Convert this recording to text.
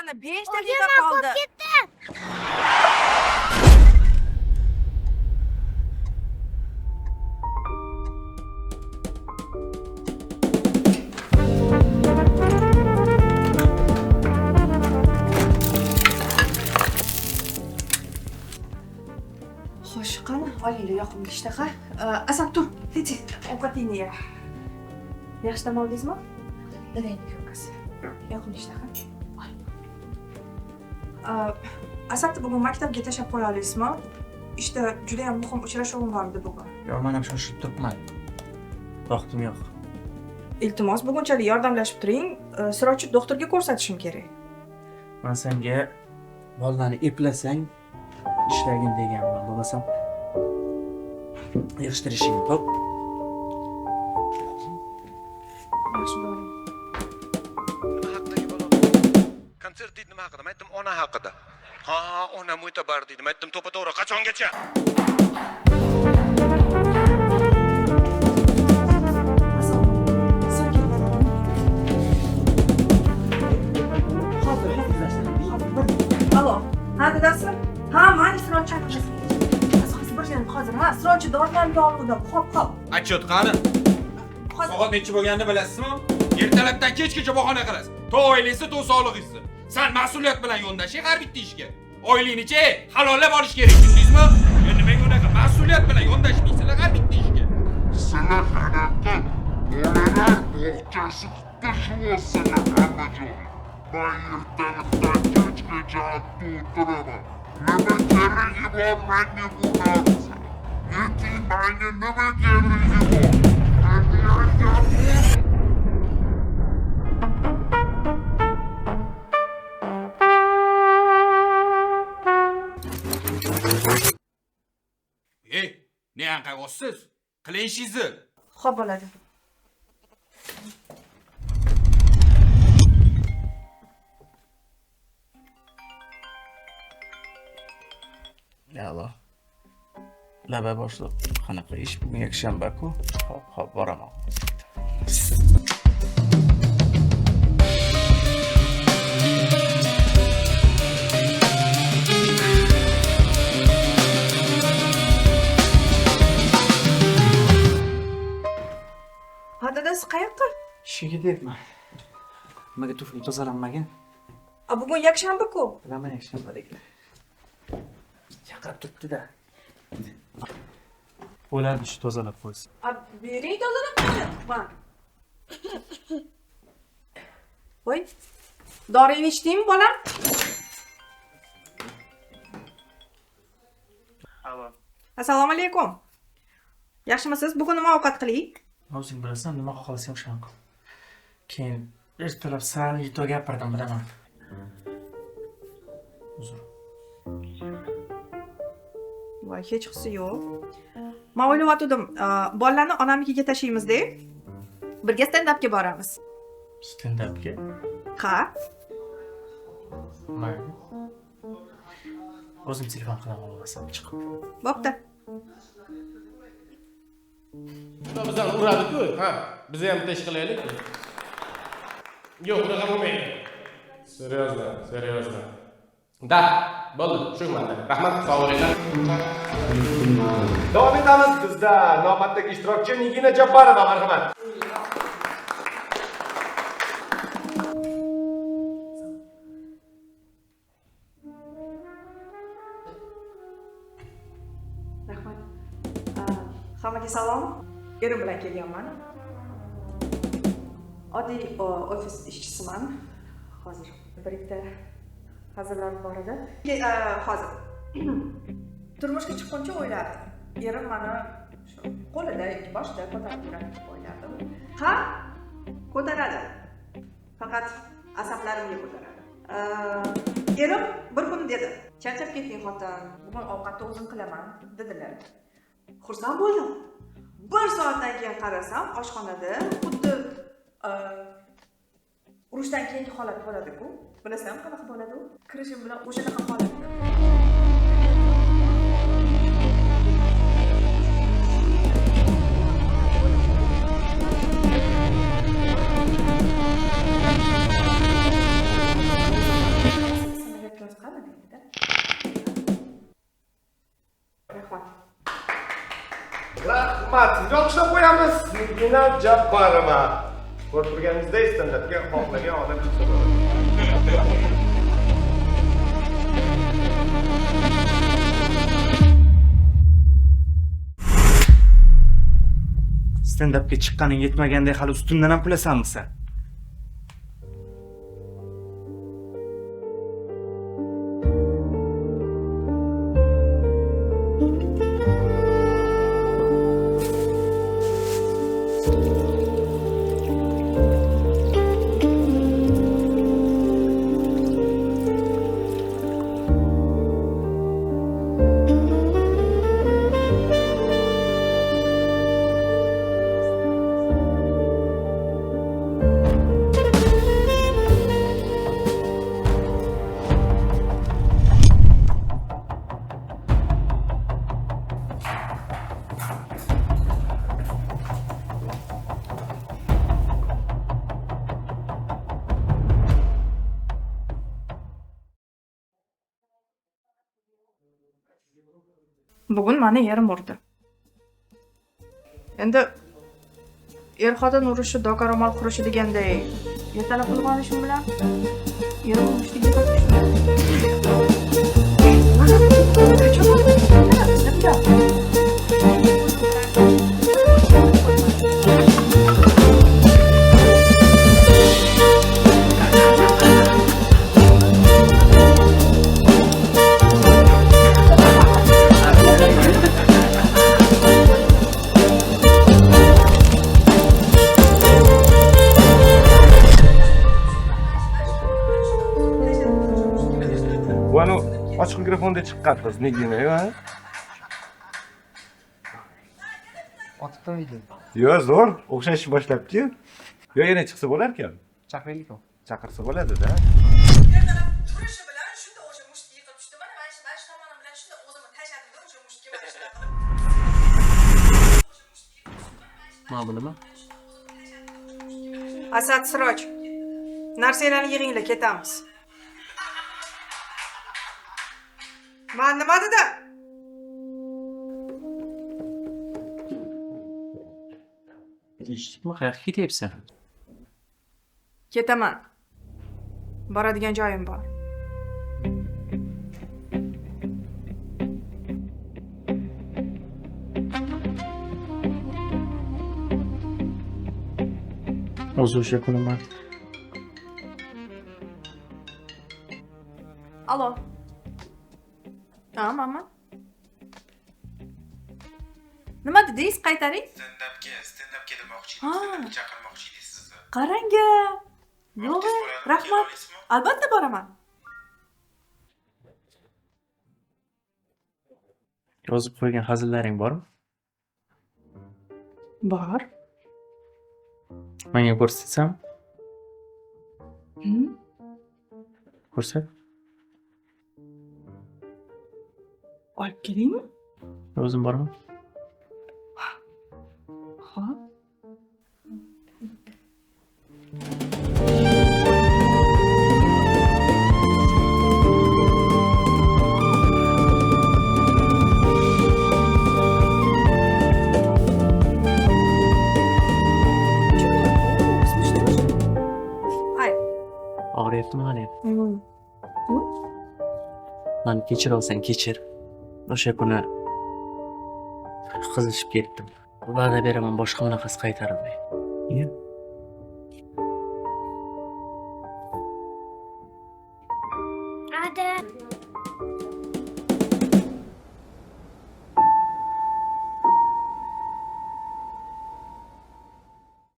mana 5 daqiqa qoldi. Ketdi. Xo'sh, qani, olinglar yoqimli ishtaha. Asal tur, keti, ovqatingni ye. Yaxshi dam oldingizmi? Dadangni ko'rkasi. Yoqimli ishtaha. Asabni bugun maktabga tashlab qo'ya olasizmi? Ishda juda ham muhim uchrashuvim bor edi bugun. Yo'q, men ham shoshib turibman. Vaqtim yo'q. Iltimos, bugunchalik yordamlashib turing. Sirojni doktorga ko'rsatishim kerak. Men senga bolani eplasang ishlagin deganman, bo'lmasam yig'ishtirishing. Xo'p. Yaxshi bo'ling. Haqdagi bola. Konsert deydi nima haqida? Men aytdim ona haqida. Ha, ona mo'tabar deydi. Men aytdim to'pa-to'g'ri qachongacha? Alo, ha dadasi? Ha, mani Siroj chaqirasiz. Asosiy bir joyim hozir. Ha, Sirojni dorilarga oldim. Hop. Отчет qani? Soat necha bo'lganini bilasizmi? Ertalabdan kechgacha bahona qilasiz. To oilangizni, to sog'lig'ingizni. Sen mas'uliyat bilan yondashing har bitta ishga. Oilangni-chi halollab olish kerak, tushundingizmi? Endi menga unaqa mas'uliyat bilan yondashmaysizlar har bitta ishga. Sizlar hayotda bolalar bog'chasi tashlashsizlar hammajon. Men ertalabdan kechgacha o'tiraman. Nima keragi bor menga bu narsa? Ayting menga nima keragi bor? Ey, ne anqag'osiz? Qiling ishingizni. Xo'p bo'ladi. Alo. Laba boshliq, qanaqa ish? Bugun yakshanba-ku. Xo'p, boraman. Ha, dadasi qayoqqa? Ishga ketyapman. Nimaga tufli tozalanmagan? Bugun yakshanba-ku. Bilaman yakshanbaliklar. Chaqirib turibdi-da. Bo'ladi, ish tozalab qo'ysin. Bering tozalab qo'ying. Voy. Doringni ichdingmi, bolam? Alo. Assalomu alaykum. Yaxshimisiz? Bugun nima ovqat qiling? O'zing bilasan, nima xohlasang o'shani qil. Keyin ertalab sal yuto gapirdim, bilaman. Uzr. Voy, hech qisi yo'q. Men o'ylayotgandim, bolalarni onamnikiga tashlaymiz-da. Birga stand-upga boramiz. Stand-upga? Ha? Mayli. O'zim telefon qilaman, bo'lmasam chiqib. Bo'pti. Bizdan uradi-ku, ha. Biz ham bitta ish qilaylik. Yo'q, unaqa bo'lmaydi. Серьезно. Da, bo'ldi, shu manda. Rahmat, sog' bo'linglar. Davom etamiz. Bizda navbatdagi ishtirokchi Nigina Jabbarova, marhamat. Rahmat. Hammaga salom. Erim bilan kelganman. Oddiy ofis ishchisiman. Hozir bir-ikkita hazillar bor edi. Hozir turmushga chiqquncha o'ylardim. Erim meni shu qo'lida boshida ko'tarib yuradi deb o'ylardim. Ha? Ko'taradi. Faqat asablarimga ko'taradi. Erim bir kun dedi, charchab ketding xotin, bugun ovqatni o'zim qilaman dedilar. Xursand bo'ldim. 1 soatdan keyin qarasam, oshxonada xuddi urushdan keyingi holat bo'ladi-ku. Bilasan, qanaqa bo'ladi u? Kirishim bilan o'shanaqa holatda. edi. Rahmat. Rahmat. Yo'qsa qo'yamiz. Nigina Jabborova. Ko'rib turganingizdek, standartga xohlagan odam kirsa bo'ladi. Stand-upga chiqqaning yetmaganda hali ustimdan ham kulasanmi sen? Bugun meni erim urdi. Endi er-xotin urushi doka ro'mol qurishi deganday ertalab qilib olishim bilan erim urishga Bueno, ochiq mikrofonda chiqqanmiz, nigina, Otibdimi? Yo, zo'r, o'xshashni boshlabdi. Yo, yana chiqsa bo'lar ekan. Chaqiraylikmi? Chaqirsa bo'ladi-da. ertalab turishi bilan shunda o'sha musht yiqilib tushdi. Mana shu tomonim bilan shunda o'zimni tashladim-da o'sha mushtga mana shunaqa. Mana bunimi? Asad Siroj. Narsalarni yig'inglar, ketamiz. Men nima dedim? Eshitdikmi? Qayoqqa ketyapsan? Ketaman. Boradigan joyim bor. O'zi o'sha kuni men Alo. Mama. Nima dedingiz? Qaytaring. Stand-upga demoqchi Ha. edim, chaqirmoqchi edim sizni. Qarang-a. Yo'q, rahmat. Albatta boraman. yozib qo'ygan hazillaring bormi? Bor. Menga ko'rsatsam? Ko'rsat. Olib kelingmi? O'zim boraman. Xo'p. Og'riyaptimi hali? Mani kechir olsang kechir. O'sha kuni qizishib ketdim. Va'da beraman, boshqa bunaqasi qaytarilmaydi. Ada.